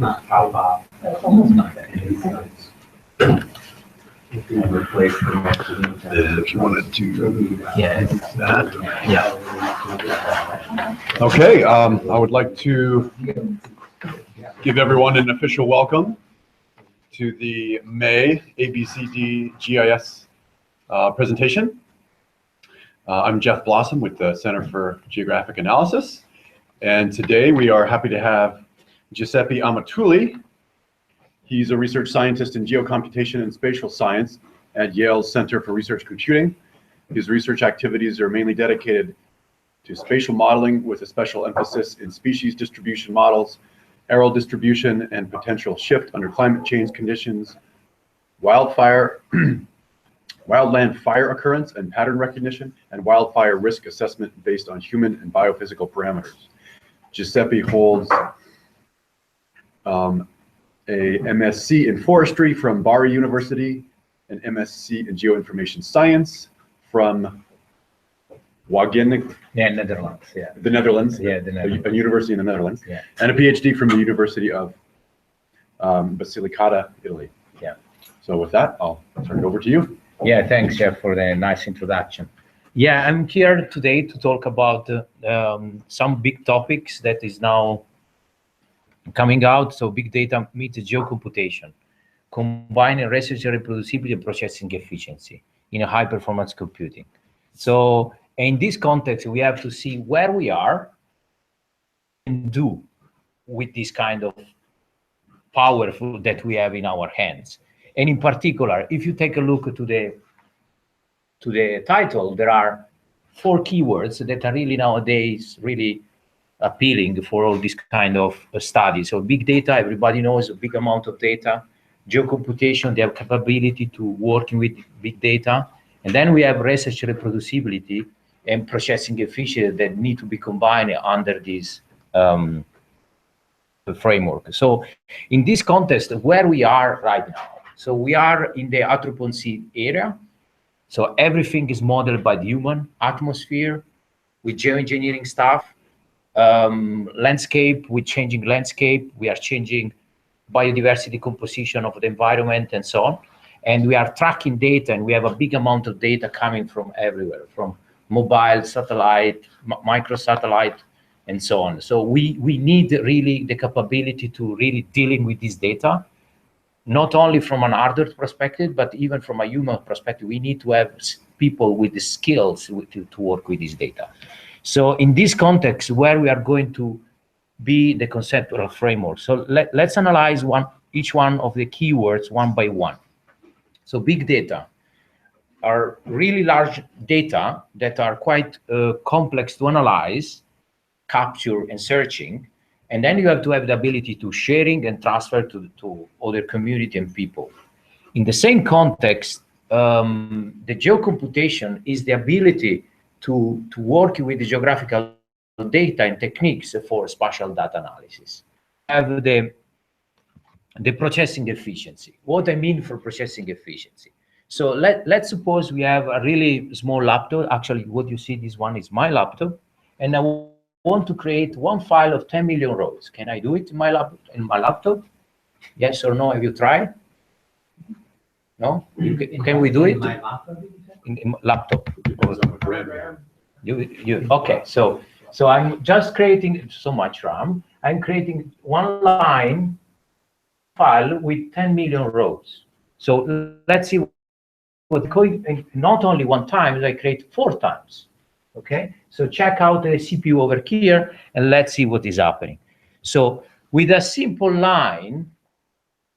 how about almost not that many sites. If you replace the next If you wanted to, Yeah. that. Yeah. Okay, I would like to give everyone an official welcome to the May ABCD-GIS presentation. I'm Jeff Blossom with the Center for Geographic Analysis, and today we are happy to have Giuseppe Amatulli. He's a research scientist in geo-computation and spatial science at Yale Center for Research Computing. His research activities are mainly dedicated to spatial modeling with a special emphasis in species distribution models, areal distribution and potential shift under climate change conditions, wildland fire occurrence and pattern recognition, and wildfire risk assessment based on human and biophysical parameters. Giuseppe holds a MSc in forestry from Bari University, an MSc in geoinformation science from Wageningen, Netherlands. Yeah. the Netherlands, Yeah, the Netherlands. a university in the Netherlands, Yeah. and a PhD from the University of Basilicata, Italy. Yeah. So with that, I'll turn it over to you. Yeah, thanks, Jeff, for the nice introduction. Yeah, I'm here today to talk about some big topics that is now coming out. So big data meets geo-computation, combining research reproducibility and processing efficiency in a high-performance computing. So in this context, we have to see where we are and do with this kind of powerful that we have in our hands. And in particular, if you take a look to the title, there are 4 keywords that are really nowadays really appealing for all this kind of studies. So big data, everybody knows a big amount of data. Geo-computation, they have capability to working with big data. And then we have research reproducibility and processing efficiency that need to be combined under this framework. So in this context, where we are right now, so we are in the Anthropocene area. So everything is modeled by the human atmosphere with geoengineering stuff, landscape with changing landscape. We are changing biodiversity composition of the environment and so on. And we are tracking data, and we have a big amount of data coming from everywhere, from mobile, satellite, microsatellite, and so on. So we need really the capability to really dealing with this data, not only from an hardware perspective, but even from a human perspective. We need to have people with the skills to work with this data. So in this context, where we are going to be the conceptual framework. So let's analyze each one of the keywords one by one. So big data are really large data that are quite complex to analyze, capture, and searching. And then you have to have the ability to sharing and transfer to other community and people. In the same context, the geo-computation is the ability to work with the geographical data and techniques for spatial data analysis. Have the processing efficiency. What I mean for processing efficiency. So let's suppose we have a really small laptop. Actually, what you see, this one is my laptop, and I want to create one file of 10 million rows. Can I do it in my laptop? Yes or no? Have you tried? No? Can we do it? In my laptop? Okay, so I'm just creating so much RAM. I'm creating one line file with 10 million rows. So let's see what not only one time, I create 4 times. Okay, so check out the CPU over here and let's see what is happening. So with a simple line,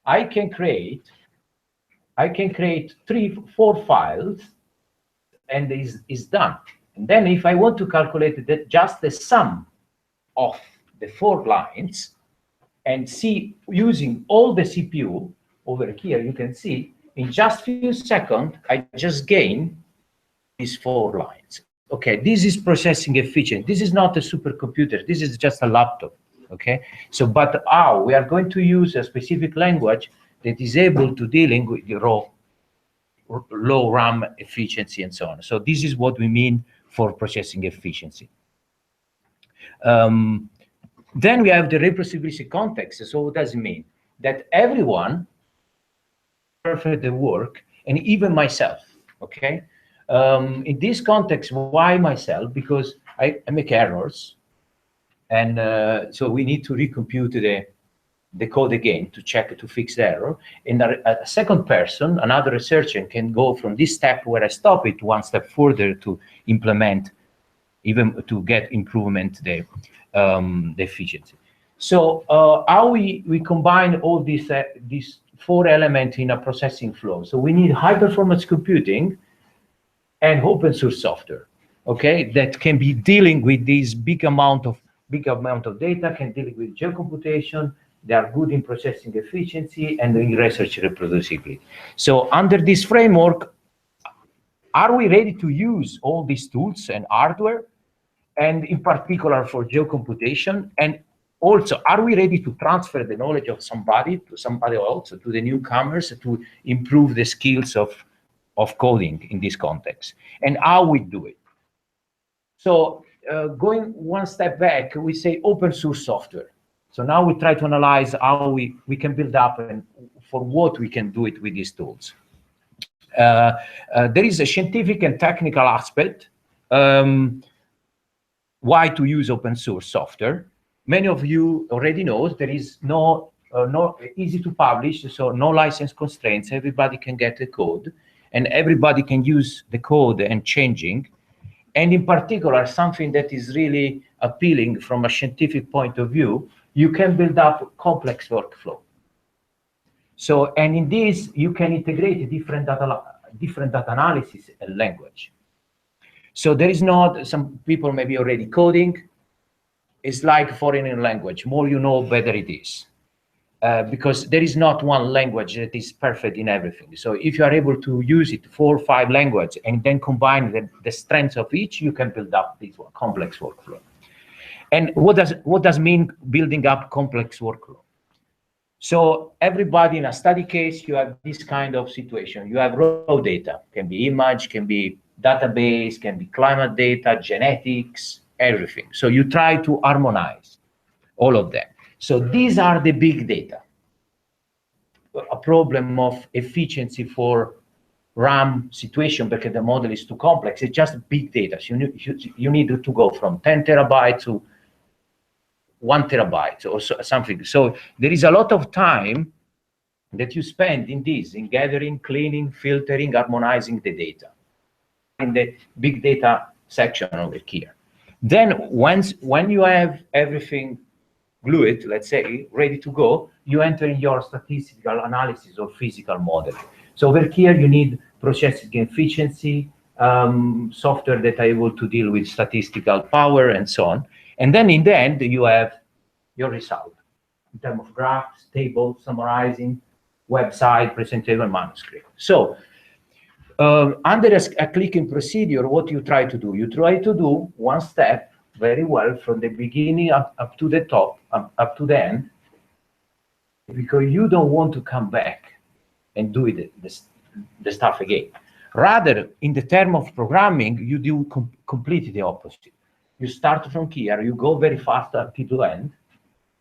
I can create 3-4 files, and is done. And then if I want to calculate just the sum of the 4 lines and see using all the CPU over here, you can see in just few seconds, I just gain these 4 lines. Okay, this is processing efficient. This is not a supercomputer. This is just a laptop. Okay, so but how we are going to use a specific language that is able to dealing with the low RAM efficiency and so on. So this is what we mean for processing efficiency. Then we have the reproducibility context. So what does it mean? That everyone perfect the work, and even myself, okay? In this context, why myself? Because I make errors, and so we need to recompute the code again to check, to fix the error. And a second person, another researcher, can go from this step where I stop it one step further to implement, even to get improvement the efficiency. So how we combine all these 4 elements in a processing flow? So we need high performance computing and open source software, okay, that can be dealing with this big amount of data, can deal with geo-computation. They are good in processing efficiency and in research reproducibility. So under this framework, are we ready to use all these tools and hardware, and in particular for geo-computation? And also, are we ready to transfer the knowledge of somebody to somebody else, to the newcomers, to improve the skills of coding in this context? And how we do it? So going one step back, we say open source software. So now we try to analyze how we can build up and for what we can do it with these tools. There is a scientific and technical aspect. Why to use open source software? Many of you already know there is no easy to publish, so no license constraints. Everybody can get the code, and everybody can use the code and changing. And in particular, something that is really appealing from a scientific point of view, you can build up complex workflow. So, and in this, you can integrate different data analysis and language. So there is not, some people maybe already coding. It's like foreign language. More you know, better it is. Because there is not one language that is perfect in everything. So if you are able to use it 4 or 5 languages and then combine the strengths of each, you can build up this complex workflow. And what does mean building up complex workflow? So everybody in a study case, you have this kind of situation. You have raw data, can be image, can be database, can be climate data, genetics, everything. So you try to harmonize all of them. So these are the big data. A problem of efficiency for RAM situation because the model is too complex. It's just big data. So you need to go from 10 terabytes to 1 terabyte or something. So there is a lot of time that you spend in this, in gathering, cleaning, filtering, harmonizing the data in the big data section over here. Then when you have everything glued, let's say, ready to go, you enter in your statistical analysis or physical model. So over here, you need processing efficiency, software that are able to deal with statistical power and so on. And then in the end, you have your result in terms of graphs, tables, summarizing, website, presentable manuscript. So under a clicking procedure, what you try to do? You try to do one step very well from the beginning up to the top, up to the end, because you don't want to come back and do the stuff again. Rather, in the term of programming, you do completely the opposite. You start from here, you go very fast until the end,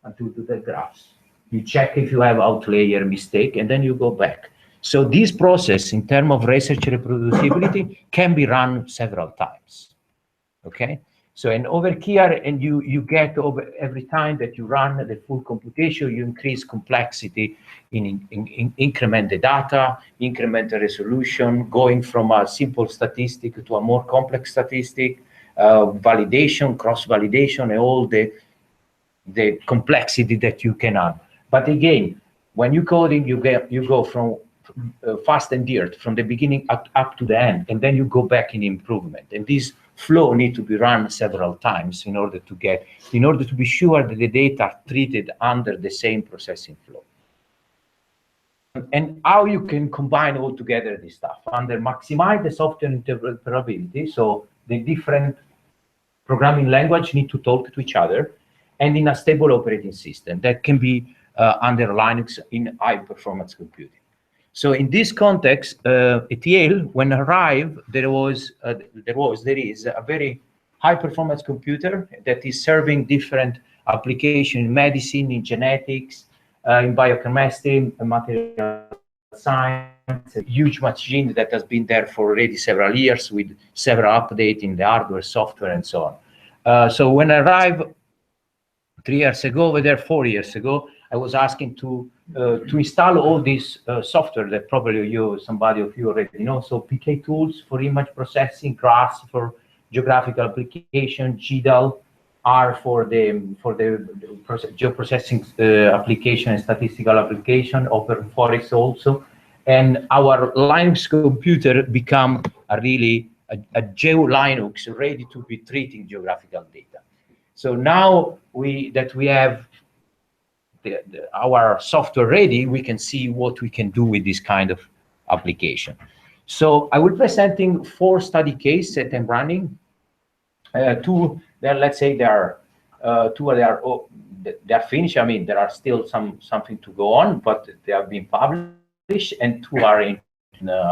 until the graphs. You check if you have outlier mistake, and then you go back. So this process, in terms of research reproducibility, can be run several times. Okay. So, and over here, and you get over every time that you run the full computation, you increase complexity in increment the data, increment the resolution, going from a simple statistic to a more complex statistic, validation, cross-validation, and all the complexity that you can add. But again, when you coding, you go from fast and dirt from the beginning up to the end, and then you go back in improvement. And this flow need to be run several times in order to be sure that the data are treated under the same processing flow. And how you can combine all together this stuff under maximize the software interoperability. So the different programming language need to talk to each other, and in a stable operating system that can be under Linux in high performance computing. So in this context, at Yale, when I arrived, there is a very high performance computer that is serving different application in medicine, in genetics, in biochemistry, in material science, a huge machine that has been there for already several years with several updates in the hardware, software, and so on. So when I arrived 3 years ago, over there 4 years ago, I was asking to install all this software that probably somebody of you already know. So PK tools for image processing, GRASS for geographical application, GDAL, R for the geoprocessing application and statistical application, Open Forest also. And our Linux computer become a really a Geo-Linux ready to be treating geographical data. So now we have our software ready, we can see what we can do with this kind of application. So I will be presenting 4 study cases that I'm running. 2, let's say they are finished. I mean, there are still something to go on, but they have been published, and 2 are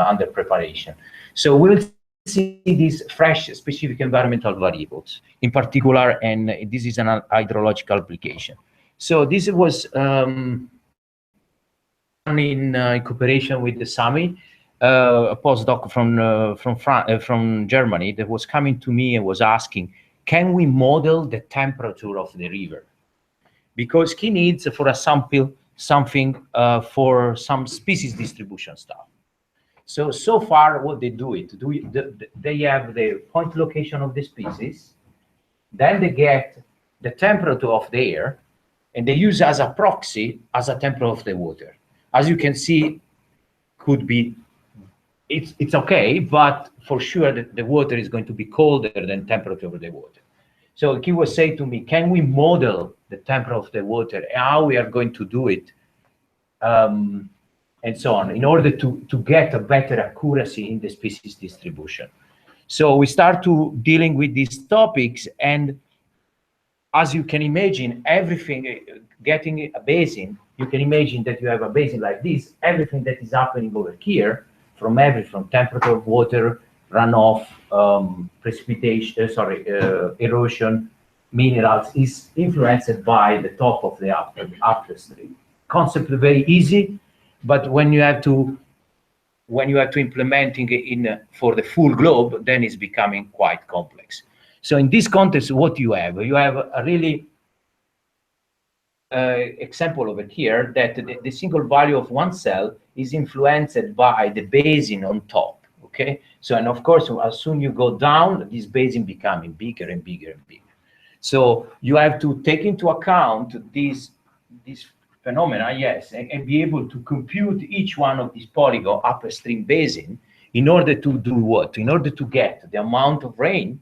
under preparation. So we'll see these fresh specific environmental variables in particular, and this is an hydrological application. So this was in cooperation with the SAMI, a postdoc from Germany that was coming to me and was asking, can we model the temperature of the river? Because he needs for a sample something for some species distribution stuff. So far, what they do they have the point location of the species, then they get the temperature of the air, and they use as a proxy as a temperature of the water. As you can see, could be it's okay, but for sure the water is going to be colder than temperature of the water. So he was saying to me, can we model the temperature of the water, how we are going to do it, and so on, in order to get a better accuracy in the species distribution. So we start to dealing with these topics, and as you can imagine, everything, getting a basin, you can imagine that you have a basin like this, everything that is happening over here, from temperature of water, runoff, precipitation, erosion, minerals, is influenced by the top of the upstream. Concept is very easy, but when you have to implementing it for the full globe, then it's becoming quite complex. So in this context, what you have a really example of it here, that the single value of one cell is influenced by the basin on top. Okay, so and of course, as soon you go down, this basin becoming bigger and bigger and bigger. So you have to take into account these phenomena, yes, and be able to compute each one of these polygon upstream basin in order to do what? In order to get the amount of rain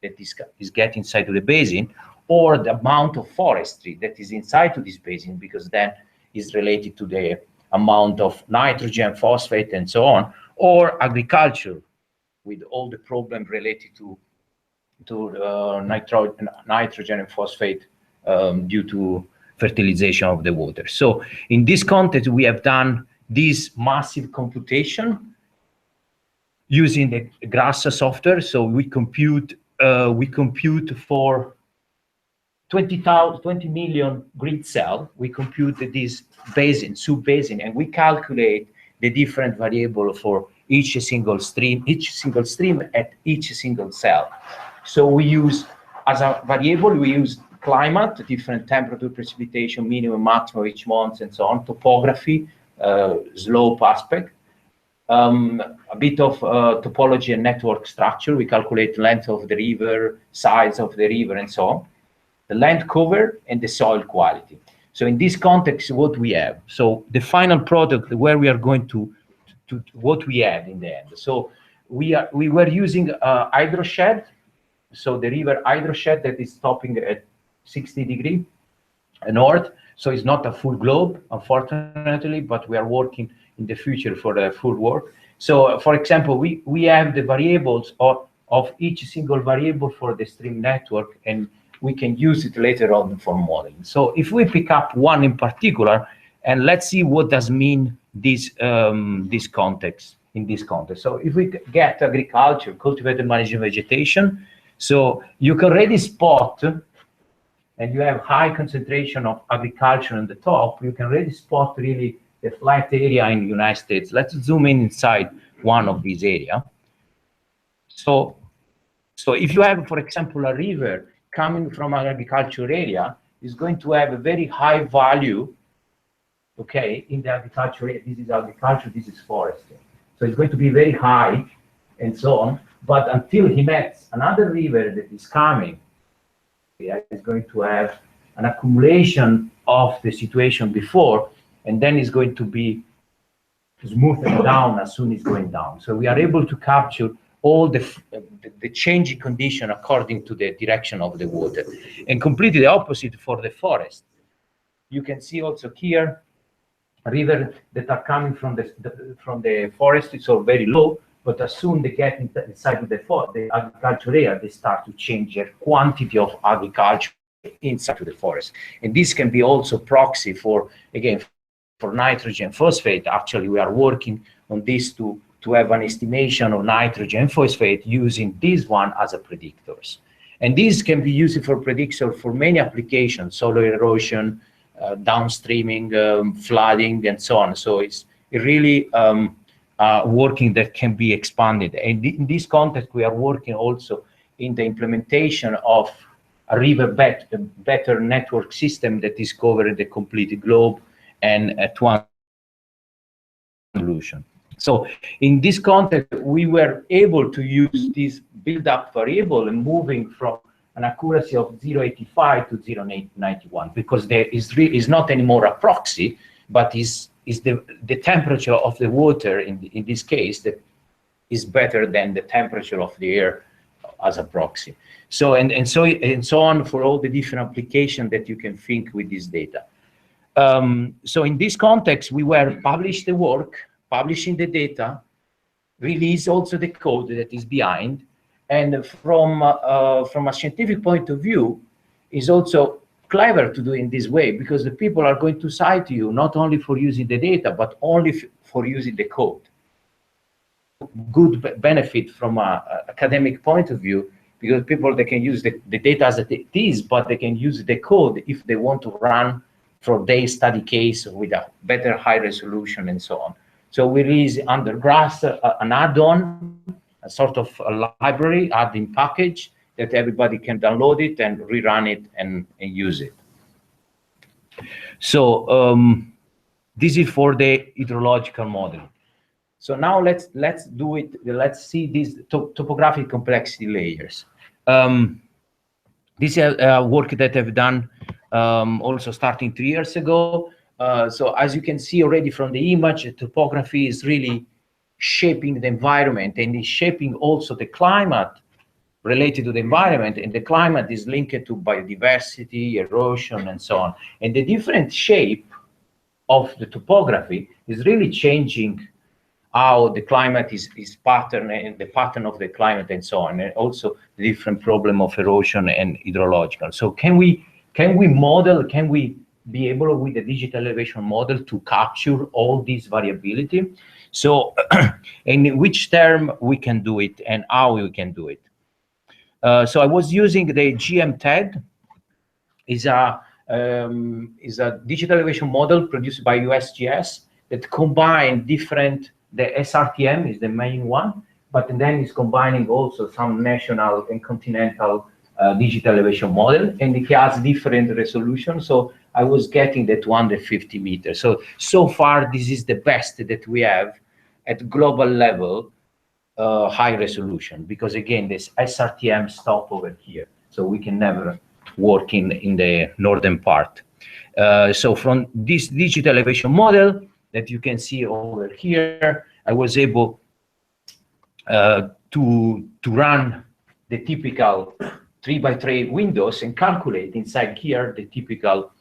that is getting inside of the basin, or the amount of forestry that is inside of this basin, because then is related to the amount of nitrogen, phosphate, and so on, or agriculture with all the problems related to nitrogen and phosphate due to fertilization of the water. So in this context, we have done this massive computation using the GRASS software. So we compute for 20 million grid cell. We compute this basin, sub-basin, and we calculate the different variable for each single stream at each single cell. So we use, as a variable, we use climate, different temperature, precipitation, minimum, maximum each month, and so on, topography, slope aspect, a bit of topology and network structure. We calculate length of the river, size of the river, and so on, the land cover, and the soil quality. So in this context, what we have, so the final product where we are going to what we have in the end. So we were using a hydroshed, so the river hydroshed that is stopping at 60 degrees north. So it's not a full globe, unfortunately, but we are working in the future for the full work. So for example, we have the variables of each single variable for the stream network, and we can use it later on for modeling. So if we pick up one in particular, and let's see what does mean this context, in this context. So if we get agriculture, cultivated managing vegetation, so you can already spot, and and you have high concentration of agriculture on the top, you can really spot really the flat area in the United States. Let's zoom in inside one of these areas. So if you have, for example, a river coming from an agriculture area, is going to have a very high value, okay, in the agriculture area. This is agriculture, this is forest. So it's going to be very high and so on. But until he meets another river that is coming, is going to have an accumulation of the situation before, and then it's going to be smoothed down as soon as it's going down. So we are able to capture all the changing condition according to the direction of the water, and completely the opposite for the forest. You can see also here rivers that are coming from the forest. It's all very low, but as soon they get inside of the agriculture area, they start to change their quantity of agriculture inside of the forest. And this can be also proxy for, again, for nitrogen phosphate. Actually, we are working on this to have an estimation of nitrogen phosphate using this one as a predictors. And this can be used for prediction for many applications, soil erosion, downstreaming, flooding, and so on. So it's really working that can be expanded. And in this context, we are working also in the implementation of a river better network system that is covering the complete globe and at one solution. So in this context, we were able to use this build-up variable and moving from an accuracy of 0.85 to 0.91, because there is not anymore a proxy, but is the temperature of the water in this case that is better than the temperature of the air as a proxy. So and so on for all the different applications that you can think with this data. So in this context, we were publish the work, publishing the data, release also the code that is behind, and from a scientific point of view, is also clever to do in this way, because the people are going to cite you not only for using the data, but only for using the code. Good benefit from an academic point of view, because people, they can use the data as it is, but they can use the code if they want to run for their study case with a better high resolution and so on. So we release under GRASS an add-on, a sort of a library add-in package that everybody can download it and rerun it and use it. So this is for the hydrological modeling. So now let's do it. Let's see these topographic complexity layers. This is work that I've done also starting 3 years ago. So as you can see already from the image, topography is really shaping the environment, and is shaping also the climate related to the environment, and the climate is linked to biodiversity, erosion, and so on. And the different shape of the topography is really changing how the climate is pattern, and the pattern of the climate and so on, and also the different problem of erosion and hydrological. So can we model, can we be able with the digital elevation model to capture all this variability? So in which term we can do it and how we can do it. So I was using the GMTED, is a digital elevation model produced by USGS that combine different, the SRTM is the main one, but then it's combining also some national and continental digital elevation model, and it has different resolution. So I was getting the 250 meters. So far, this is the best that we have at global level, high resolution, because again, this SRTM stop over here. So we can never work in the northern part. So from this digital elevation model that you can see over here, I was able to run the typical 3x3 windows and calculate inside here the typical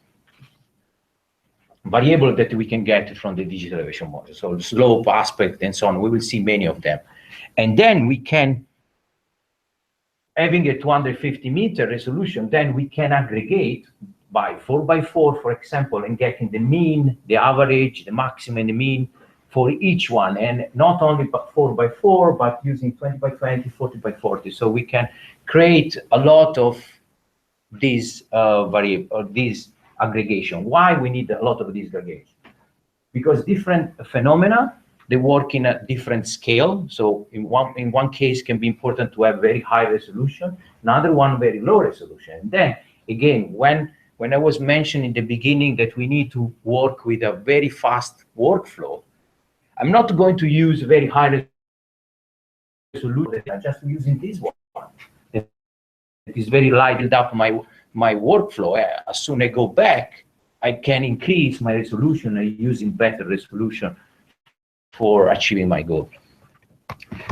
variable that we can get from the digital elevation model. So slope, aspect, and so on. We will see many of them. And then we can, having a 250 meter resolution, then we can aggregate by 4x4, for example, and getting the mean, the average, the maximum, and the mean for each one. And not only 4x4, but using 20x20, 40x40. So we can create a lot of this variable or this aggregation. Why we need a lot of these aggregations? Because different phenomena, they work in a different scale. So in one case can be important to have very high resolution, another one very low resolution. And then again, when I was mentioning in the beginning that we need to work with a very fast workflow, I'm not going to use very high resolution. I'm just using this one. It is very light, build up my workflow. As soon as I go back, I can increase my resolution and using better resolution for achieving my goal.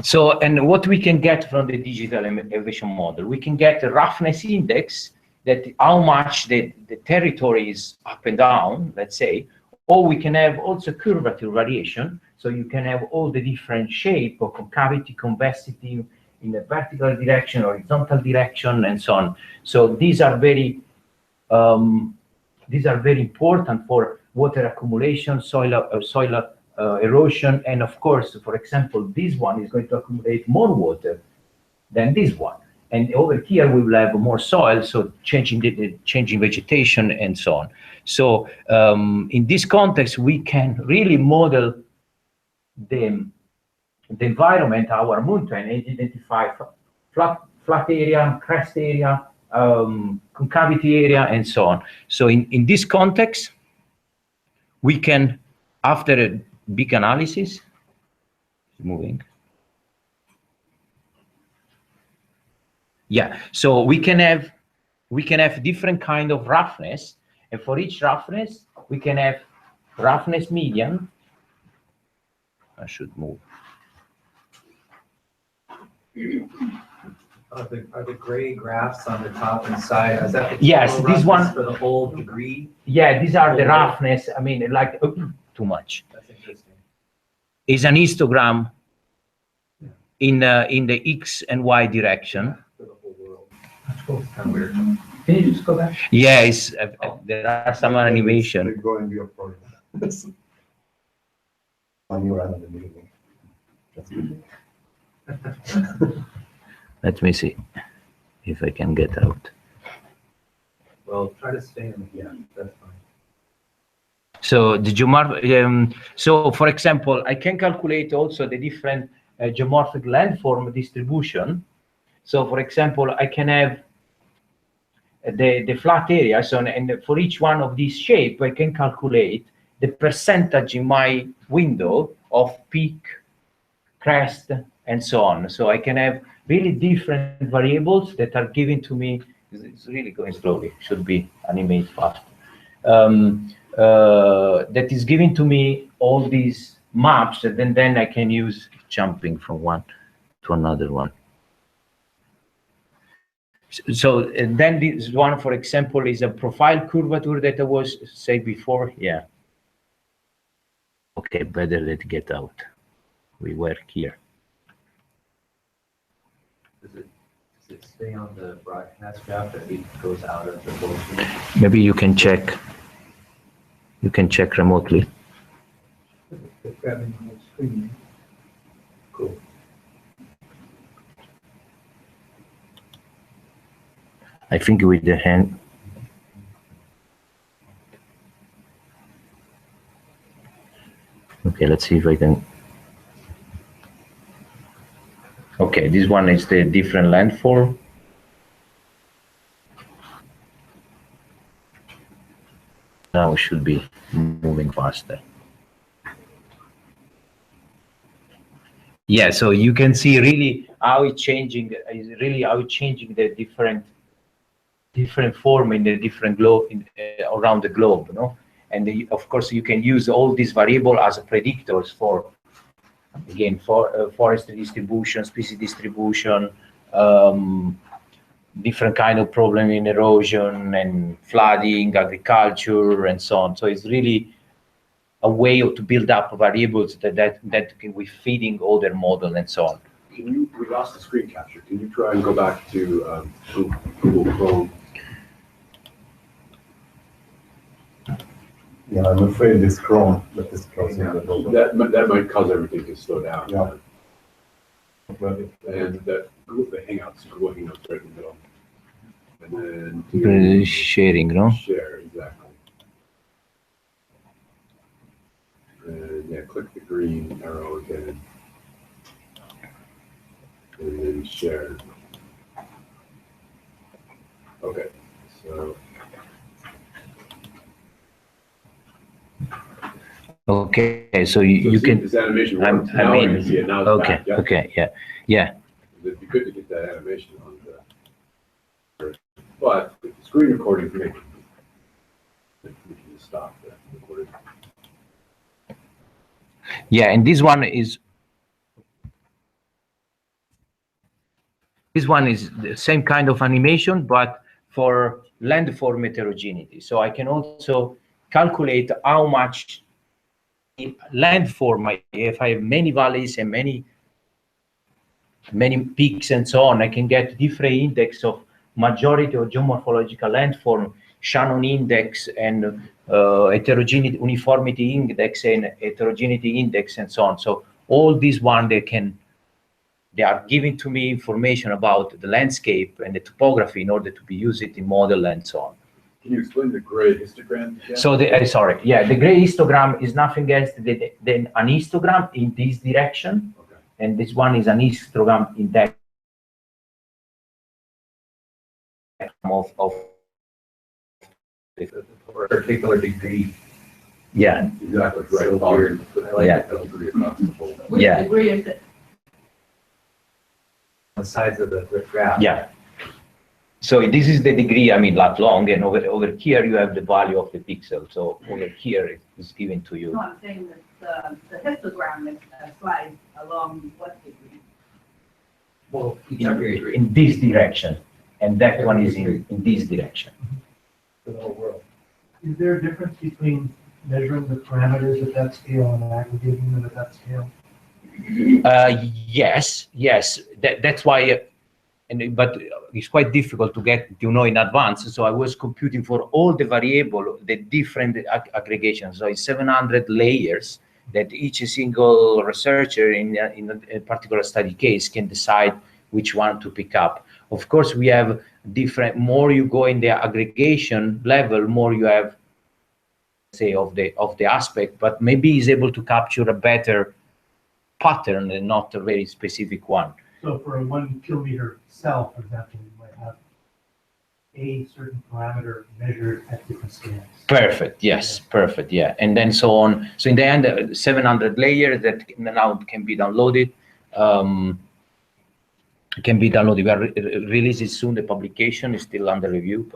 So, and what we can get from the digital elevation model, we can get a roughness index, that how much the territory is up and down, let's say, or we can have also curvature variation. So you can have all the different shape of concavity, convexity in the vertical direction, horizontal direction, and so on. So these are very important for water accumulation, soil erosion, and of course, for example, this one is going to accumulate more water than this one. And over here we will have more soil, so changing vegetation and so on. So in this context, we can really model the environment, our mountain, and identify flat area, crest area, concavity area, and so on. So in this context, we can, after a big analysis, moving. Yeah, so we can have different kind of roughness, and for each roughness, we can have roughness median. I should move. Are the gray graphs on the top and side, is that the yes, this one for the whole degree? Yeah, these are the roughness. I mean, like too much. That's interesting. Is an histogram in the X and Y direction. For the whole world. That's cool. It's kind of weird. Can you just go back? Yeah, there are some animation. Going to be a problem. On your end of the meeting. Let me see if I can get out. Well, try to stay in. Yeah, that's fine. So the so for example, I can calculate also the different geomorphic landform distribution. So for example, I can have the flat area. So and for each one of these shape, I can calculate the percentage in my window of peak, crest, and so on. So I can have really different variables that are given to me. It's really going slowly. Should be animate fast. That is given to me all these maps, and then I can use jumping from one to another one. So and then this one, for example, is a profile curvature that I was said before. Yeah. Okay, better let get out. We were here. Does it stay on the broadcast graph that it goes out of the full screen? Maybe you can check. You can check remotely. Grabbing the whole screen. Cool. I think with the hand. Okay, let's see if I can. Okay, this one is the different landform. Now it should be moving faster. Yeah, so you can see really how it's changing. The different form in the different globe around the globe, you know. And of course, you can use all these variables as predictors for, again, for forest distribution, species distribution, different kind of problem in erosion and flooding, agriculture, and so on. So it's really a way to build up variables that can be feeding all their model and so on. We lost the screen capture. Can you try and go back to Google Chrome? Yeah, I'm afraid this Chrome that is closing the door. That might cause everything to slow down. Yeah. And that Google, the Hangouts, Google Hangouts right in the middle. And then Sharing, no? share, exactly. And yeah, click the green arrow again. And then share. Okay, so Okay, so you see, can. this animation I works. Now I mean, can see it. Now it's okay, back. Yeah. okay, yeah. It'd be good to get that animation on the. But if the screen recording can make it, we can just stop the recording. Yeah, and this one is the same kind of animation, but for landform heterogeneity. So I can also calculate how much landform, if I have many valleys and many peaks and so on, I can get different index of majority of geomorphological landform, Shannon index, and heterogeneity, uniformity index, and heterogeneity index, and so on. So all these one, they are giving to me information about the landscape and the topography in order to be used in model and so on. Can you explain the gray histogram again? So the the gray histogram is nothing else than an histogram in this direction, Okay. and this one is an histogram in that of The particular degree. yeah. Exactly, right. So weird. I like Yeah. that degree across the whole. Which Yeah. degree is it? The size of the graph. Yeah. So this is the degree, I mean, lat long, and over here you have the value of the pixel. So over here it is given to you. No, I'm saying that the histogram is slides along what degree? Well, each degree In this direction, and that one is in this direction. for the whole world. Is there a difference between measuring the parameters at that scale and aggregating them at that scale? Yes. That's why, but it's quite difficult to get to know in advance. So I was computing for all the variable, the different aggregations. So it's 700 layers that each single researcher in a particular study case can decide which one to pick up. Of course, we have different. More you go in the aggregation level, more you have, say, of the aspect. But maybe he's able to capture a better pattern and not a very specific one. So for a 1 kilometer cell, for example, you might have a certain parameter measured at different scales. Perfect. Yes. Perfect. Yeah. And then so on. So in the end, 700 layers that now can be downloaded. Can be downloaded. We are releasing soon. The publication is still under review,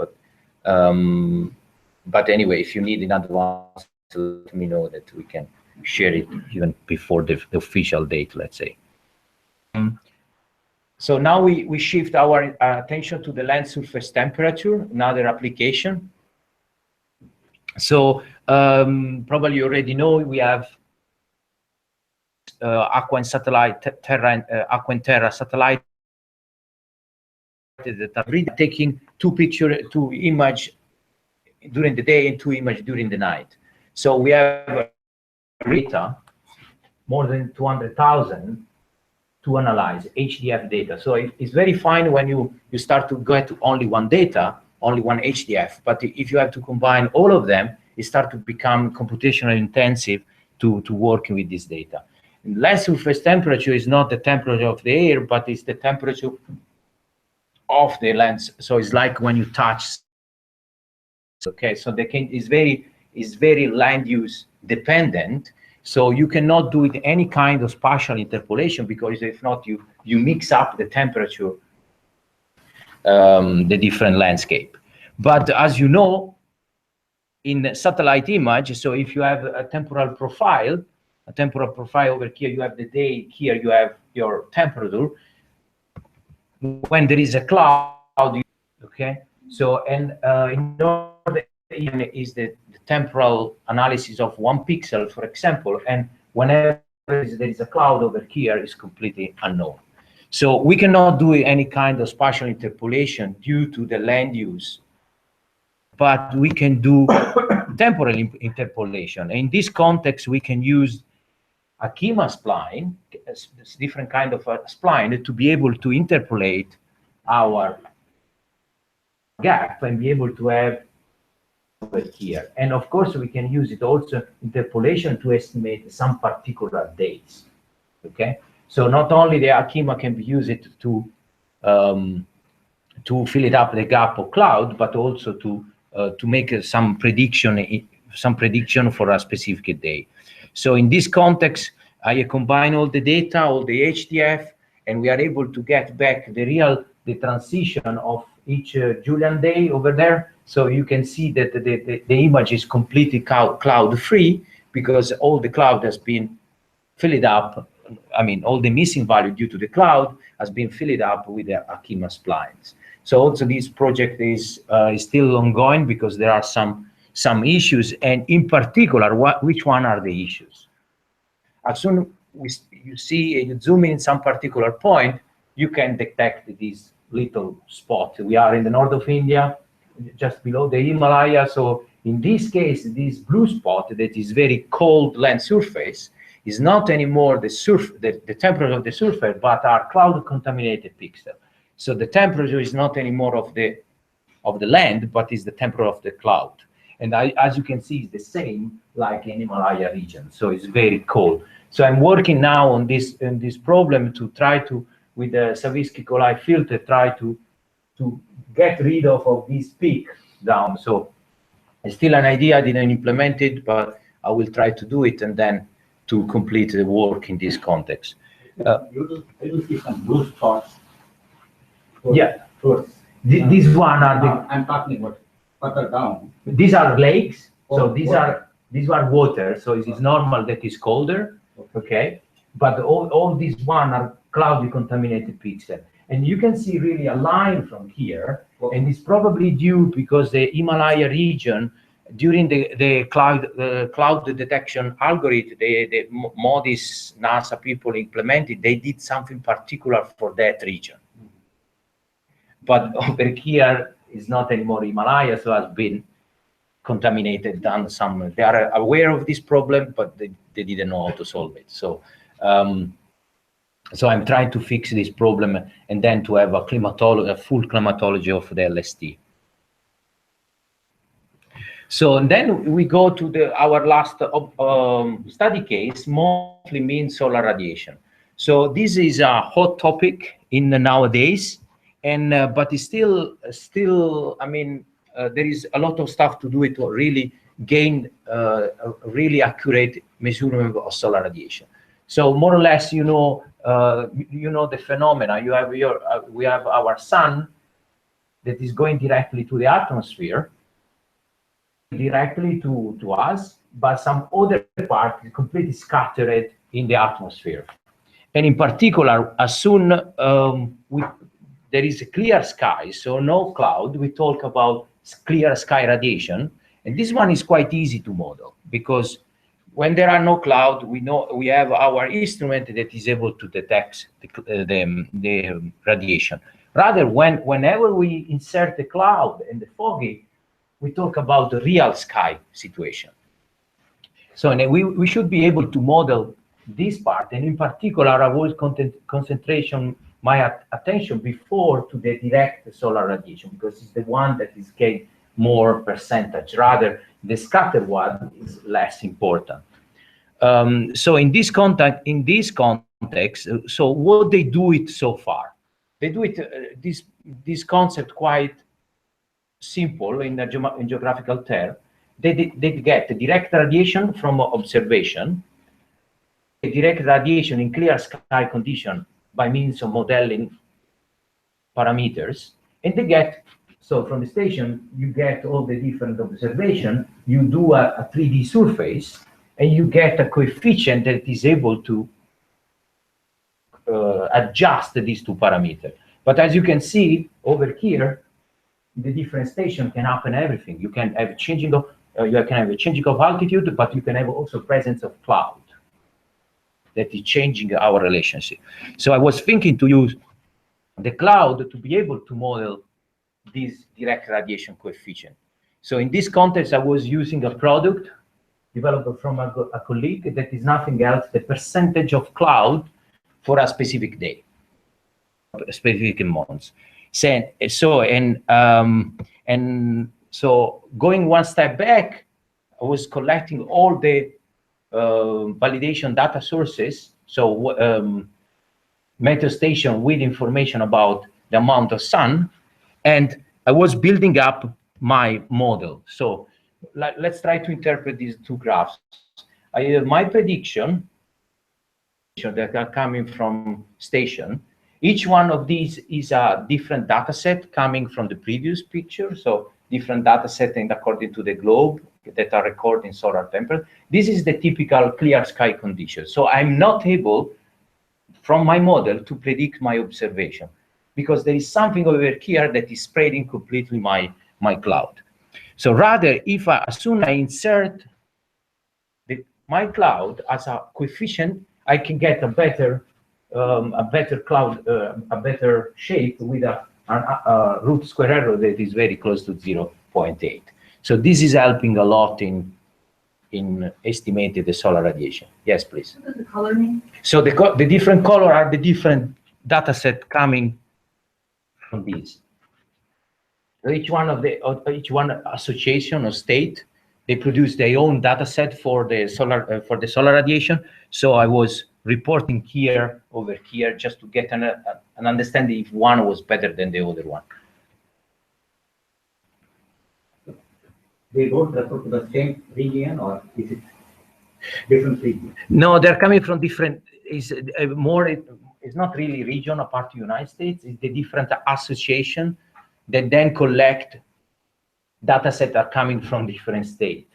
but anyway, if you need in advance, let me know that we can share it even before the official date, let's say. So now we shift our attention to the land surface temperature, another application. So probably you already know we have Aqua and satellite, Aqua and Terra satellite that are really taking two images during the day and 2 images during the night. So we have data, more than 200,000 to analyze HDF data. So it's very fine when you start to get to only one data, only one HDF. But if you have to combine all of them, it starts to become computationally intensive to working with this data. Land surface temperature is not the temperature of the air, but it's the temperature of the lens. So it's like when you touch. Okay, so is very land use dependent. So you cannot do it any kind of spatial interpolation, because if not, you mix up the temperature, the different landscape. But as you know, in satellite image, so if you have a temporal profile over here, you have the day, here you have your temperature. When there is a cloud, okay. So in order is the temporal analysis of 1 pixel, for example, and whenever there is a cloud over here is completely unknown. So we cannot do any kind of spatial interpolation due to the land use, but we can do temporal interpolation. In this context, we can use a Kima spline, a different kind of a spline, to be able to interpolate our gap and be able to have over here. And of course, we can use it also interpolation to estimate some particular dates. Okay, so not only the Akima can be used to fill it up the gap of cloud, but also to make some prediction for a specific day. So in this context, I combine all the data, all the HDF, and we are able to get back the transition of each Julian day over there. So you can see that the image is completely cloud free because all the cloud has been filled up. I mean, all the missing value due to the cloud has been filled up with the Akima splines. So also this project is still ongoing because there are some issues, and in particular, which one are the issues? As soon as you see, you zoom in some particular point, you can detect this little spot. We are in the north of India, just below the Himalaya. So in this case, this blue spot that is very cold land surface is not anymore the temperature of the surface, but are cloud contaminated pixel. So the temperature is not anymore of the land, but is the temperature of the cloud. And as you can see, it's the same like in Himalaya region. So it's very cold. So I'm working now on this problem to try to, with the Savinsky-Colli filter, try to get rid of this peak down. So it's still an idea, I didn't implement it, but I will try to do it and then to complete the work in this context. You will see some blue spots. Yeah. First. These one are the. I'm talking about further down. These are lakes. So Oh, these water. are water. So it is normal that is colder. Okay. But all these one are cloudy contaminated pixel. And you can see really a line from here. And it's probably due because the Himalaya region, during the cloud detection algorithm, the MODIS NASA people implemented, they did something particular for that region. But over here is not anymore Himalaya, so has been contaminated, done some, they are aware of this problem, but they didn't know how to solve it. So, so I'm trying to fix this problem and then to have a full climatology of the LST. So and then we go to our last study case, monthly mean solar radiation. So this is a hot topic in nowadays, and but it's still I mean there is a lot of stuff to do it to really gain a really accurate measurement of solar radiation. So more or less, you know the phenomena. You have we have our sun that is going directly to the atmosphere, directly to us, but some other part is completely scattered in the atmosphere. And in particular, as soon there is a clear sky, so no cloud, we talk about clear sky radiation. And this one is quite easy to model because when there are no cloud, we know we have our instrument that is able to detect the radiation. Rather, whenever we insert the cloud and the foggy, we talk about the real sky situation. So we should be able to model this part, and in particular, I will concentration my attention before to the direct solar radiation because it's the one that is gained more percentage. Rather, the scattered one is less important. So in this context, so what they do it so far? They do it this concept quite simple in geographical term. They get the direct radiation from observation, direct radiation in clear sky condition by means of modeling parameters, and they get, so from the station, you get all the different observation, you do a 3D surface, and you get a coefficient that is able to adjust these two parameters. But as you can see over here, the different station can happen everything. You can have a changing of altitude, but you can have also presence of cloud that is changing our relationship. So I was thinking to use the cloud to be able to model this direct radiation coefficient. So in this context, I was using a product developed from a colleague that is nothing else the percentage of cloud for a specific day, specific months. So and And so going one step back, I was collecting all the validation data sources. So meteo station with information about the amount of sun, and I was building up my model. So let's try to interpret these two graphs. I have my prediction that are coming from station. Each one of these is a different data set coming from the previous picture. So different data set and according to the globe that are recording solar temperature. This is the typical clear sky condition. So I'm not able from my model to predict my observation because there is something over here that is spreading completely my cloud. So rather, if as soon as I insert my cloud as a coefficient, I can get a better cloud, a better shape with a root square error that is very close to 0.8. So this is helping a lot in estimating the solar radiation. Yes, please. What does the color mean? So the different color are the different data set coming from these. So each one association or state, they produce their own data set for the solar radiation. So I was reporting here over here just to get an understanding if one was better than the other one. They both refer to the same region, or is it different region? No, they're coming from different. It's not really region apart from the United States. It's the different association that then collect data set are coming from different states.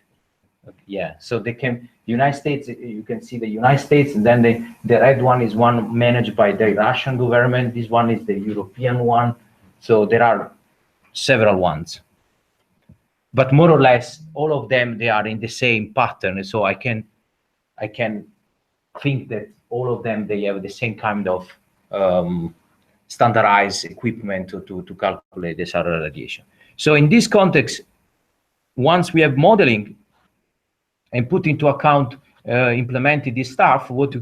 Yeah, so they can United States. You can see the United States, and then the red one is one managed by the Russian government. This one is the European one. So there are several ones. But more or less, all of them, they are in the same pattern. So I can think that all of them, they have the same kind of standardized equipment to calculate the solar radiation. So in this context, once we have modeling and put into account implemented this stuff, what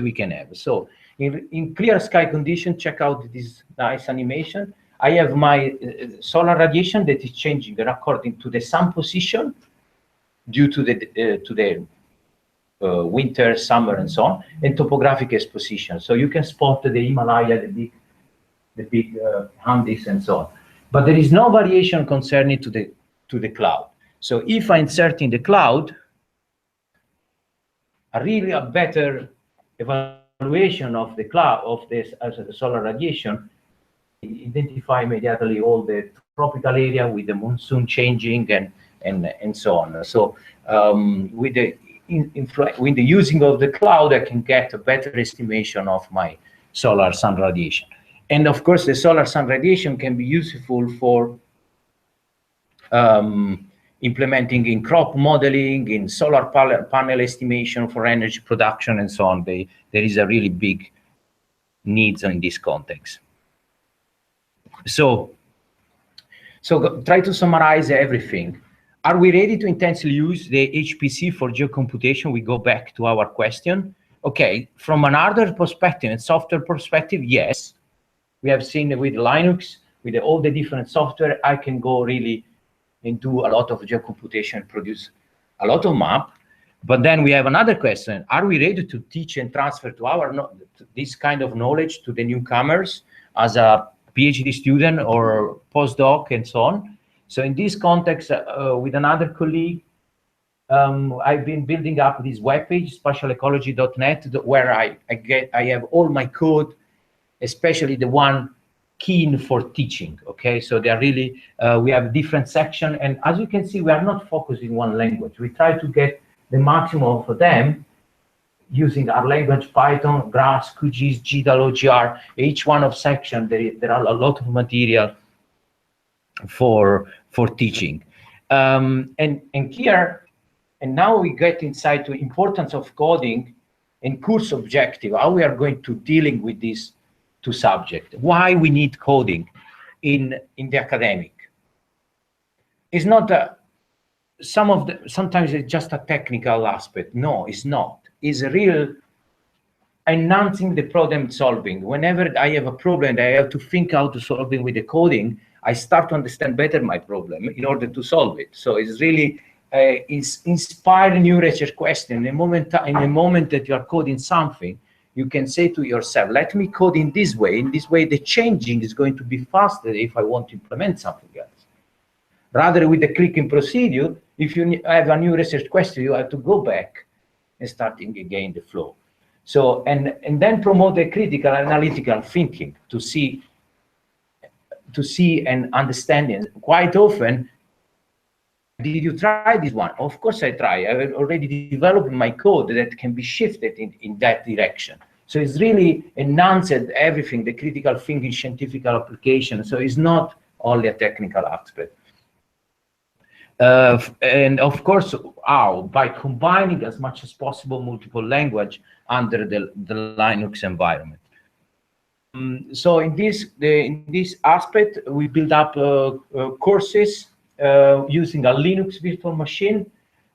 we can have. So in clear sky condition, check out this nice animation. I have my solar radiation that is changing according to the sun position due to the winter, summer, and so on, and topographic exposition. So you can spot the Himalaya, the big Andes, and so on. But there is no variation concerning to the cloud. So if I insert in the cloud a better evaluation of the cloud of this as the solar radiation, identify immediately all the tropical area with the monsoon changing and so on. So with the using of the cloud, I can get a better estimation of my solar sun radiation. And of course, the solar sun radiation can be useful for implementing in crop modeling, in solar panel estimation for energy production, and so on. There is a really big needs in this context. So try to summarize everything. Are we ready to intensely use the HPC for geo-computation? We go back to our question. Okay, from an hardware perspective and software perspective, yes. We have seen with Linux, with all the different software, I can go really and do a lot of geo-computation, produce a lot of map. But then we have another question. Are we ready to teach and transfer to this kind of knowledge to the newcomers as a PhD student or postdoc and so on? So in this context, with another colleague, I've been building up this webpage, spatialecology.net, where I have all my code, especially the one keen for teaching. Okay, so they're really we have different sections, and as you can see, we are not focusing one language. We try to get the maximum for them using our language, Python, GRASS, QGIS, GDAL, OGR. Each one of section there are a lot of material for teaching, and here, and now we get inside to importance of coding and course objective. How we are going to dealing with these two subjects? Why we need coding in the academic? It's not sometimes it's just a technical aspect. No, it's not. It's a real enhancing the problem solving. Whenever I have a problem, I have to think how to solve it with the coding. I start to understand better my problem in order to solve it. So it's really inspire new research question. In the moment that you are coding something, you can say to yourself, let me code in this way. In this way, the changing is going to be faster if I want to implement something else. Rather with the clicking procedure, if you have a new research question, you have to go back and starting again the flow. So, and then promote the critical analytical thinking to see and understanding. Quite often, did you try this one? Of course I try. I already developed my code that can be shifted in that direction. So it's really enhanced everything, the critical thinking, scientific application. So it's not only a technical aspect. And of course, how? By combining as much as possible multiple language under the Linux environment. So in this aspect, we build up courses using a Linux virtual machine.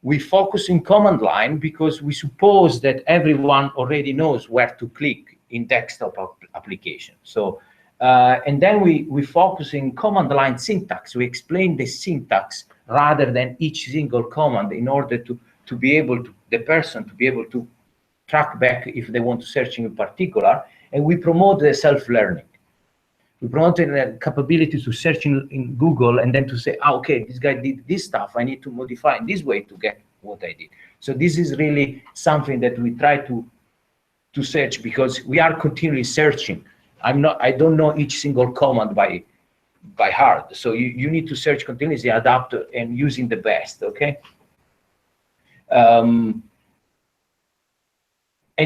We focus in command line because we suppose that everyone already knows where to click in desktop application. So, and then we focus in command line syntax. We explain the syntax rather than each single command in order to be able to, the person to be able to track back if they want to search in particular. And we promote the self-learning. We promote the capability to search in Google and then to say, okay, this guy did this stuff. I need to modify in this way to get what I did. So this is really something that we try to search because we are continually searching. I don't know each single command by heart. So you need to search continuously, adapt, and using the best, okay? And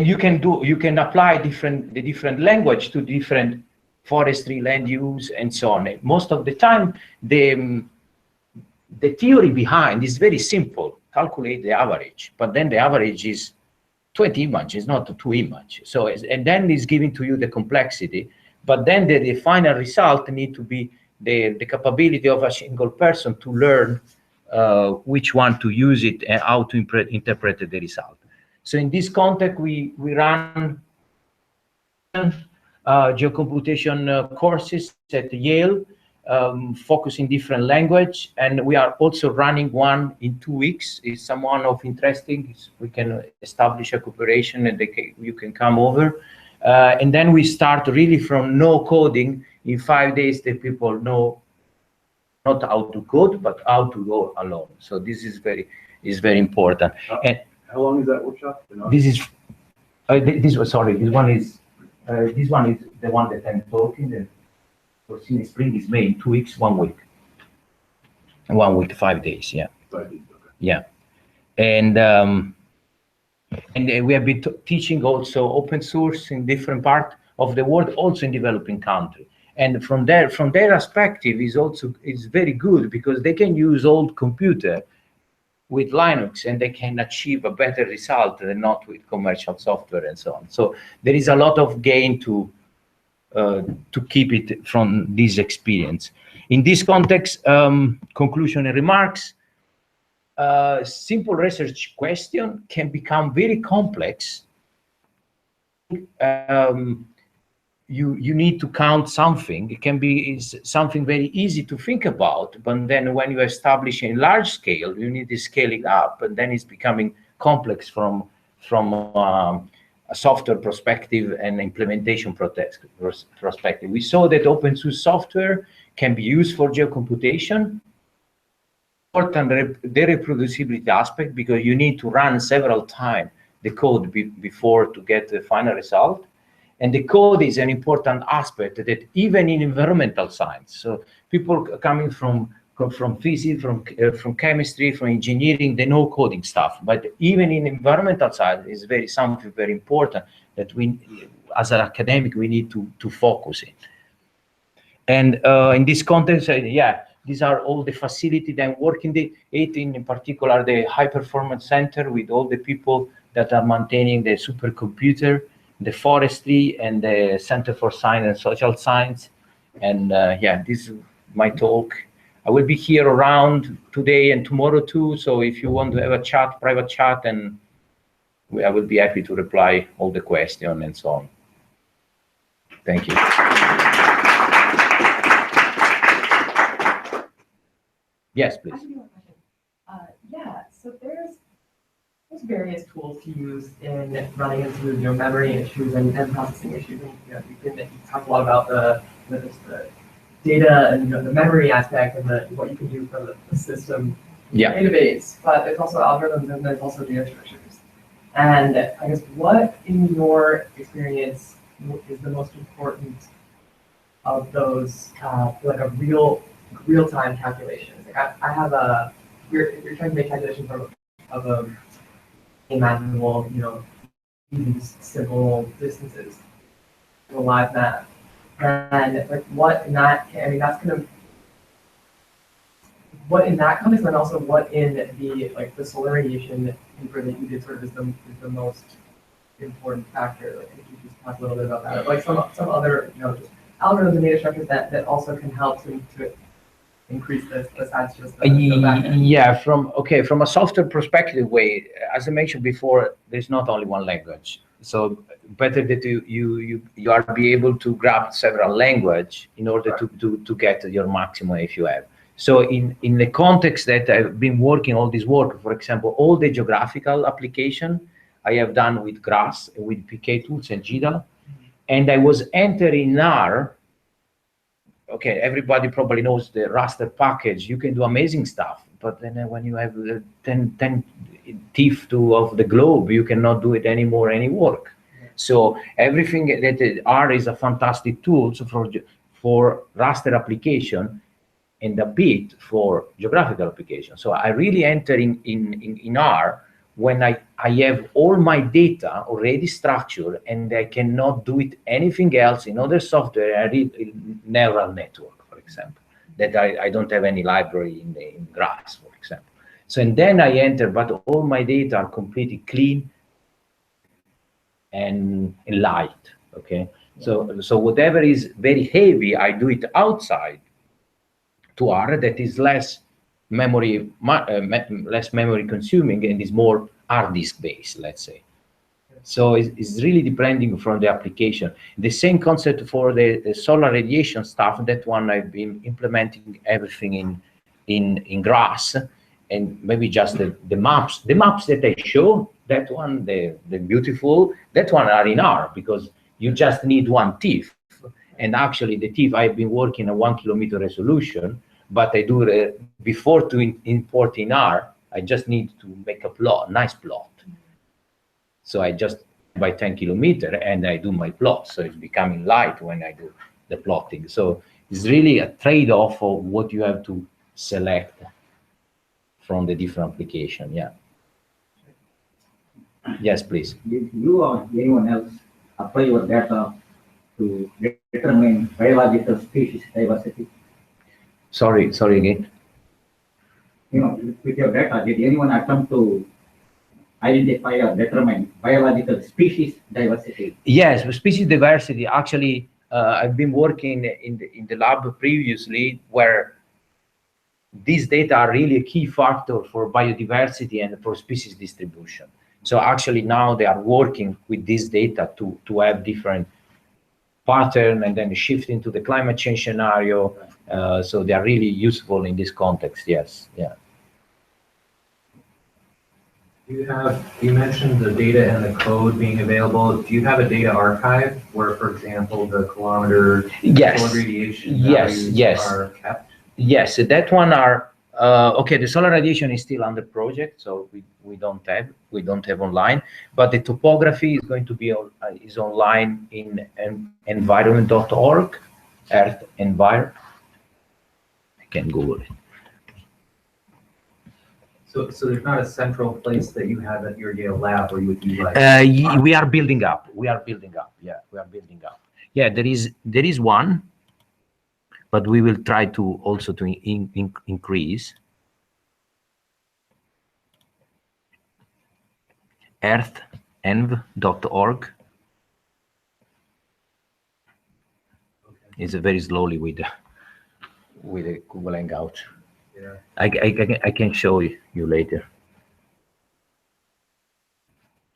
you can apply the different language to different forestry, land use, and so on. Most of the time, the theory behind is very simple. Calculate the average, but then the average is 20 images, not 2 images. So, and then it's giving to you the complexity, but then the final result need to be the capability of a single person to learn which one to use it and how to interpret the result. So in this context, we run Geo-Computation courses at Yale, focusing different language, and we are also running one in 2 weeks. If someone of interesting, we can establish a cooperation and you can come over. And then we start really from no coding. In 5 days, the people know not how to code, but how to go alone. So this is very important. And how long is that workshop? This is this one is the one that I'm talking. The foreseen spring is May, 2 weeks, 1 week. 1 week, 5 days, yeah. 5 days, okay. Yeah. And we have been teaching also open source in different parts of the world, also in developing countries. And from their perspective is very good because they can use old computer with Linux and they can achieve a better result than not with commercial software and so on. So there is a lot of gain to keep it from this experience. In this context, conclusion and remarks, simple research question can become very complex. You need to count something. It can be something very easy to think about, but then when you establish a large scale, you need to scale it up, and then it's becoming complex from a software perspective and implementation perspective. We saw that open source software can be used for geo-computation. Important the reproducibility aspect because you need to run several times the code before to get the final result. And the code is an important aspect that even in environmental science, so people coming from physics, from chemistry, from engineering, they know coding stuff. But even in environmental science, is something very important that we, as an academic, we need to focus in. And in this context, these are all the facilities that I'm working in particular, the high performance center with all the people that are maintaining the supercomputer, the forestry, and the Center for Science and Social Science. And this is my talk. I will be here around today and tomorrow too. So if you want to have a chat, private chat, and I will be happy to reply all the questions and so on. Thank you. Yes, I please. have one question. Yeah, so there's various tools to use in running into memory issues and processing issues. And you talk a lot about the data and the memory aspect and what you can do from the system Yeah. database. But there's also algorithms and there's also data structures. And I guess what in your experience is the most important of those, like a real-time calculations? Like I have if you're trying to make calculations of a mathematical, these simple distances, a live map, and like what in that, I mean, that's kind of what in that context, and also what in the solar radiation paper that you did sort of is the most important factor. Like, if you just talk a little bit about that, like some other, just algorithms and data structures that also can help to increase this besides just the backend. Yeah, from a software perspective as I mentioned before, there's not only one language. So better that you are be able to grab several language in order to get your maximum if you have. So in the context that I've been working all this work, for example, all the geographical application I have done with GRASS, with PK tools and GDAL, and I was entering R. Okay, everybody probably knows the raster package. You can do amazing stuff, but then when you have 10 teeth of the globe, you cannot do it anymore, any work. So everything that R is a fantastic tool for raster application and a bit for geographical application. So I really enter in R when I have all my data already structured and I cannot do it anything else in other software. I read neural network, for example, that I don't have any library in GRASS, for example. So, and then I enter, but all my data are completely clean and light, okay? So whatever is very heavy, I do it outside to R that is less memory consuming and is more hard disk based, let's say. So it's really depending from the application. The same concept for the solar radiation stuff. That one I've been implementing everything in GRASS, and maybe just the maps that I show. That one, the beautiful, that one are in R because you just need one TIFF. And actually the TIFF I've been working a 1 kilometer resolution. But I do before to import in R, I just need to make a plot, nice plot. So I just by 10 kilometer and I do my plot. So it's becoming light when I do the plotting. So it's really a trade-off of what you have to select from the different application. Yeah. Yes, please. Did you or anyone else apply your data to determine biological species diversity? Sorry again. With your data, did anyone attempt to identify or determine biological species diversity? Yes, species diversity. Actually, I've been working in the lab previously where these data are really a key factor for biodiversity and for species distribution. So actually now they are working with this data to have different pattern and then shift into the climate change scenario. So they are really useful in this context. Yes. Yeah. You mentioned the data and the code being available. Do you have a data archive where, for example, the kilometer solar radiation values are kept? Yes, that one are okay. The solar radiation is still under project, so we don't have online. But the topography is going to be is online in environment.org, Earth Envir. I can Google it. So there's not a central place that you have at your Yale lab where you would be like. We are building up. Yeah, we are building up. Yeah, there is one, but we will try to also to increase. earthenv.org. It's very slowly with the Google Hangout. Yeah. I can show you later.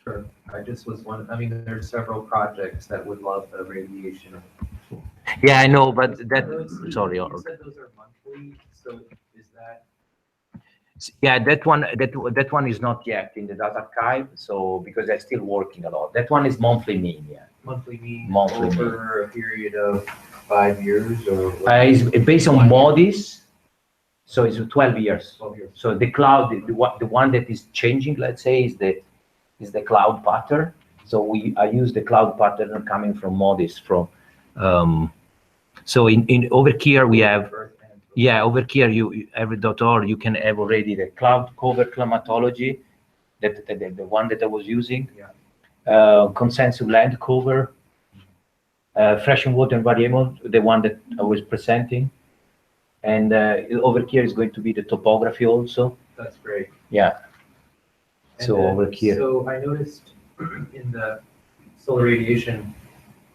Sure. I just was one. I mean, there's several projects that would love the radiation. Yeah, I know, but that. You Sorry. said those are monthly. So is that Yeah, that one is not yet in the data archive. So because they're still working a lot. That one is monthly mean. Yeah. Monthly mean Monthly over a period of 5 years or? It's based on MODIS. So it's 12 years. 12 years. So the cloud, the one that is changing, let's say, is the cloud pattern. So I use the cloud pattern coming from MODIS from. So in over here we have, yeah, over here every .org you can have already the cloud cover climatology, the one that I was using. Yeah. Consensus land cover, fresh and water variable, the one that I was presenting. And over here is going to be the topography also. That's great. Yeah. And So then, over here. So I noticed in the solar radiation,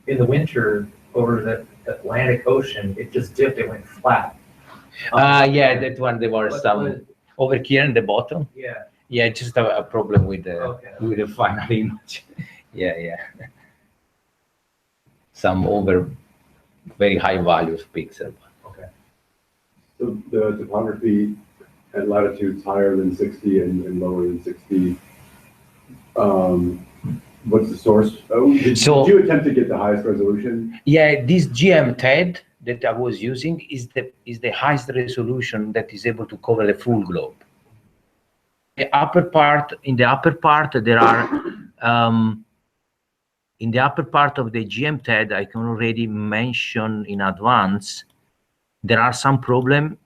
in the winter over the Atlantic Ocean, it just dipped, it went flat. Yeah, that one, there were some what- over here in the bottom. Yeah, Yeah, just a problem with the Okay. with the final image. Yeah. Some over very high value of pixel. okay. So the topography at latitudes higher than 60 and lower than 60, what's the source? Oh, did you attempt to get the highest resolution? Yeah, this GM-TED that I was using is the highest resolution that is able to cover the full globe. In the upper part, there are in the upper part of the GM-TED, I can already mention in advance, there are some problems,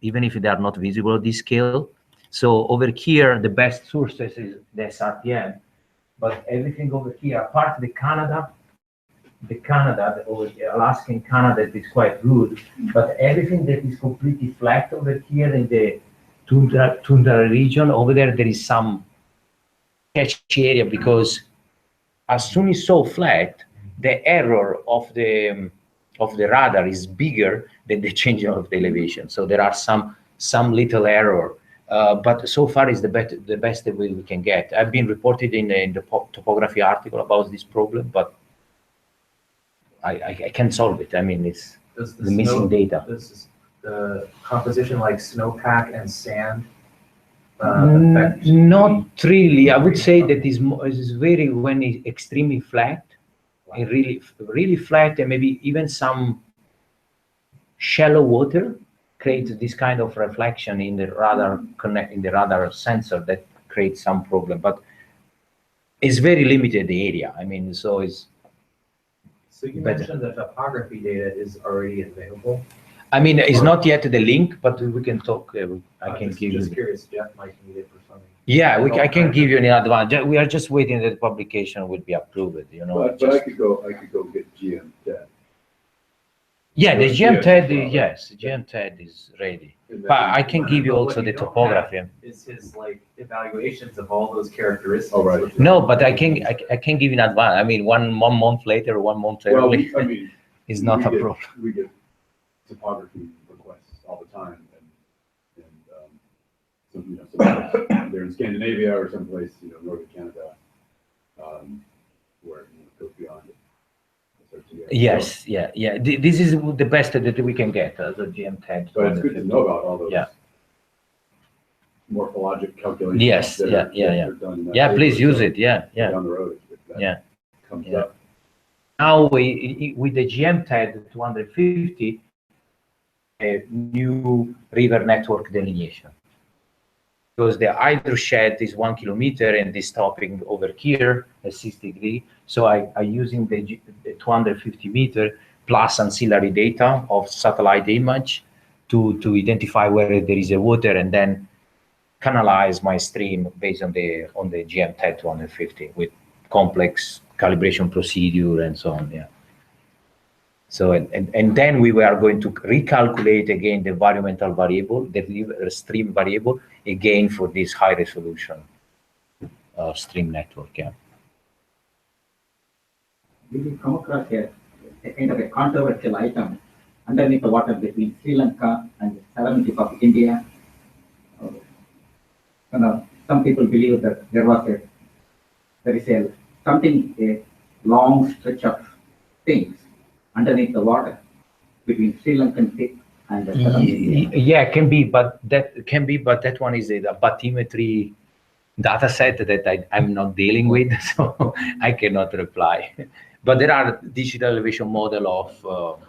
even if they are not visible at this scale. So over here, the best sources is the SRTM, but everything over here, apart the Canada, over the Alaskan Canada is quite good, but everything that is completely flat over here in the tundra region, over there is some patchy area because as soon as it's so flat, the error of the radar is bigger than the change of the elevation. So there are some little error, but so far is the best way we can get. I've been reported in the topography article about this problem, but I can't solve it. I mean, it's the missing data. This is the composition like snowpack and sand. Affect Not really. I would say that is very when it's extremely flat, and really flat, and maybe even some shallow water creates this kind of reflection in the radar sensor that creates some problem. But it's very limited the area. I mean, so it's. So you mentioned the topography data is already available. I mean, it's not yet the link, but we can talk. I can give you. Just curious, Jeff might need it for something. Yeah, I can give you in advance. We are just waiting that the publication will be approved. You know. But I could go get GM-TED. Yeah, the Yeah, GM-TED, well, yes, the GM-TED is ready. And But I can give you But also what the you don't topography. have Is his like evaluations of all those characteristics. Oh, right. which is- No, but I can give you in advance. I mean, one month later, 1 month Well, early I mean, is not we a get- problem. We get topography requests all the time, and some they're in Scandinavia or someplace, northern Canada, where it goes beyond it. Yes, yeah. This is the best that we can get as a GM-TED. But it's good to know about all those. Yeah. Morphologic calculations. Yes, that yeah. are done in that Yeah, paper, please use so it. Yeah. Down the road, if that Yeah. comes Yeah. up. Now with the GM-TED 250, a new river network delineation. Because the hydroshed is 1 kilometer and this stopping over here at 60 degrees. So I using the 250 meter plus ancillary data of satellite image to identify where there is a water and then canalize my stream based on the GM-TED 250 with complex calibration procedure and so on. Yeah. So and then we were going to recalculate again the environmental variable, the river stream variable, again for this high resolution stream network. Yeah. Did you come across a kind of a controversial item underneath the water between Sri Lanka and the southern tip of India? Some people believe that there is a long stretch of things underneath the water between Sri Lankan tip and the 70. Yeah, can be, but that one is a bathymetry data set that I'm not dealing with, so I cannot reply. But there are digital elevation model of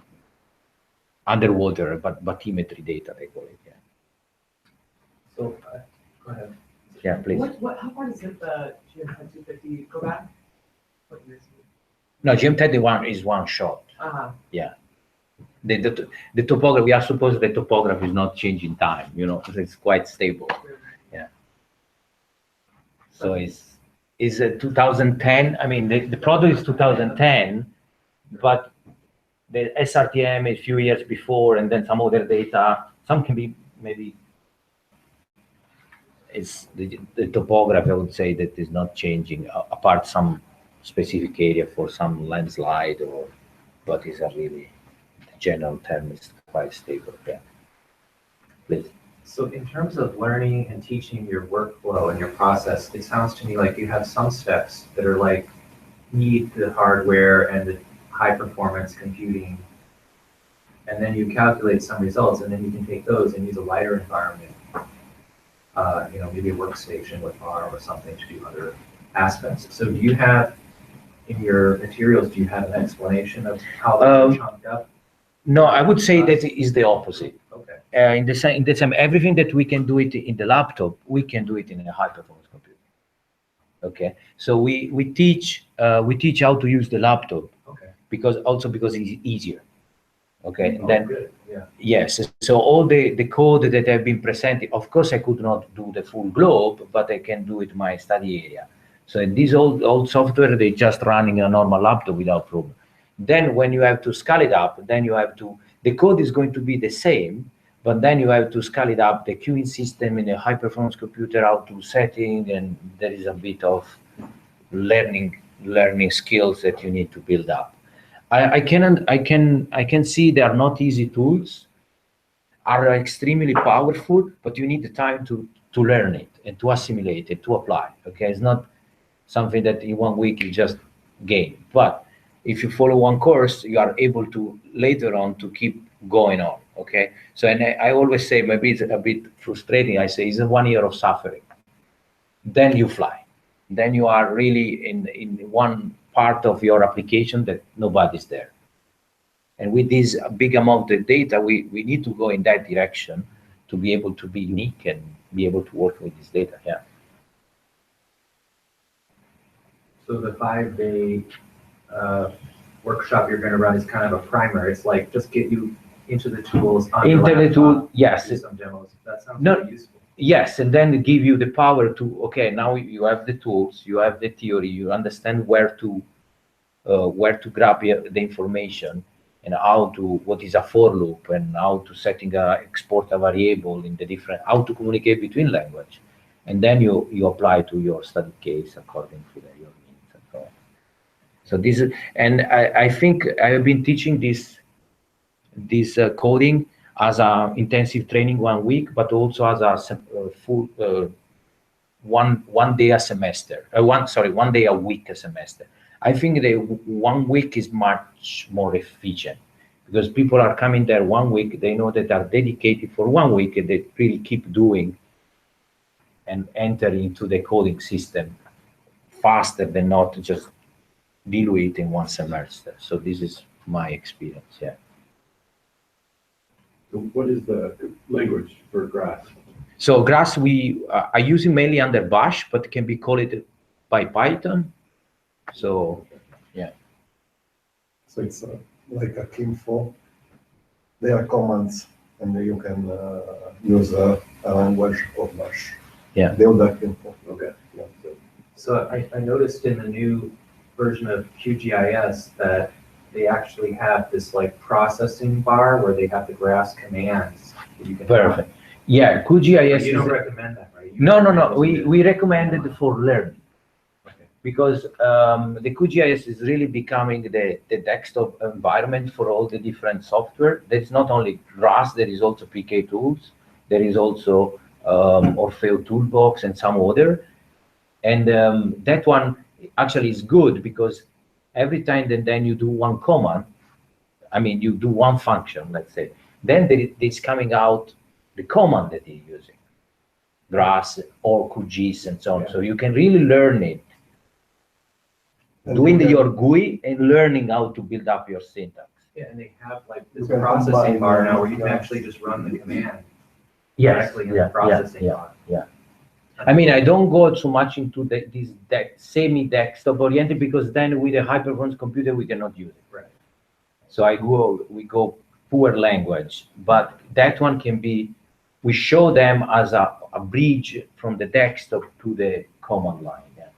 underwater, but bathymetry data, they call it. Yeah. So, go ahead. Yeah, please. How far does the GM 250 go back? What years? No, GM31 is one shot. Yeah. The topography, we are supposed the topography is not changing time, you know, it's quite stable. Yeah. So it's 2010. I mean, the product is 2010, but the SRTM is a few years before, and then some other data. Some can be maybe. It's the topography, I would say, that is not changing, apart some specific area for some landslide, or but is a really the general term is quite stable. Yeah. Please. So in terms of learning and teaching your workflow and your process, it sounds to me like you have some steps that are like need the hardware and the high performance computing, and then you calculate some results, and then you can take those and use a lighter environment, you know, maybe a workstation with R or something to do other aspects. So do you have, in your materials, do you have an explanation of how they're chunked up? No, I would say that is the opposite. Okay. In the same, everything that we can do it in the laptop, we can do it in a high performance computer. Okay, so we teach how to use the laptop. Okay. Because it's easier. Okay, Oh, then good. Yeah. yes. So all the code that have been presented, of course, I could not do the full globe, but I can do it in my study area. So in this old software, they just running a normal laptop without problem. Then when you have to scale it up, then you have to, the code is going to be the same, but then you have to scale it up, the queuing system in a high performance computer, how to setting, and there is a bit of learning skills that you need to build up. I can see they are not easy tools, are extremely powerful, but you need the time to learn it and to assimilate it, to apply. Okay, it's not something that in 1 week you just gain. But if you follow one course, you are able to later on to keep going on. Okay, so and I always say, maybe it's a bit frustrating, I say it's 1 year of suffering. Then you fly. Then you are really in one part of your application that nobody's there. And with this big amount of data, we need to go in that direction to be able to be unique and be able to work with this data. Yeah. So the 5-day workshop you're going to run is kind of a primer. It's like just get you into the tools. Into the tool, yes. Do some demos. That sounds No, really useful. Yes, and then give you the power to, okay, now you have the tools, you have the theory, you understand where to grab the information, and what is a for loop, and how to export a variable in the different, how to communicate between language. And then you apply to your study case according to your needs and so on. So this is, and I think I have been teaching this coding as a intensive training 1 week, but also as a full one day a semester. 1 day a week a semester. I think the 1 week is much more efficient because people are coming there 1 week. They know that are dedicated for 1 week, and they really keep doing and enter into the coding system faster than not just dilute in one semester. So this is my experience. Yeah. So what is the language for GRASS? So GRASS we are using mainly under Bash, but can be called by Python. So yeah. So it's like a Kim4. There are commands, and you can use a language of Bash. Yeah. Build that Kim4. Okay. Yeah. So I noticed in the new version of QGIS that they actually have this like processing bar where they have the GRASS commands that you can. Perfect. Yeah, QGIS. You don't recommend that, right? No. We recommend it for learning. Okay. Because the QGIS is really becoming the desktop environment for all the different software. There's not only GRASS, there is also PK tools. There is also Orfeo Toolbox and some other. And that one actually is good because every time that then you do one command, I mean, you do one function, let's say, then it's coming out the command that you're using, GRASS or QGIS and so on. Yeah. So you can really learn it, And doing you can- your GUI and learning how to build up your syntax. Yeah, and they have like You this can processing combine bar them, now where you can yeah. actually just run the command Yes, directly in the processing bar. I mean, I don't go too much into this semi-desktop oriented, because then with a high-performance computer we cannot use it. Right. So we go poor language, but that one can be. We show them as a bridge from the desktop to the command line. Yeah.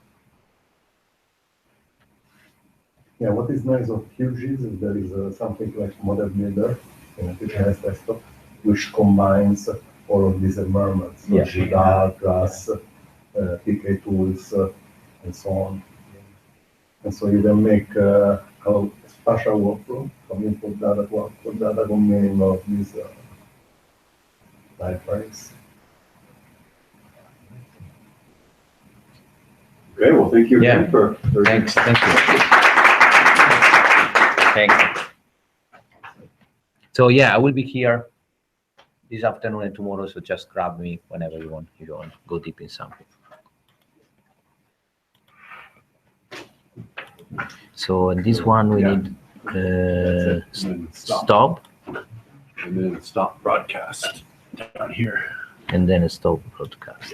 Yeah, what is nice of QGIS is there is something like Model Builder in a GIS desktop, which combines all of these environments, so Yeah. GDAR, GRASS, PK tools, and so on. And so you can make a spatial workflow from input data to output data combining all of these libraries. Okay, well, thank you Yeah. again for. Thanks. Thank you. Thank you. So yeah, I will be here this afternoon and tomorrow. So just grab me whenever you want. You want to go deep in something. So in this one we Yeah. need That's it. And then stop And then stop broadcast down here. and then stop broadcast.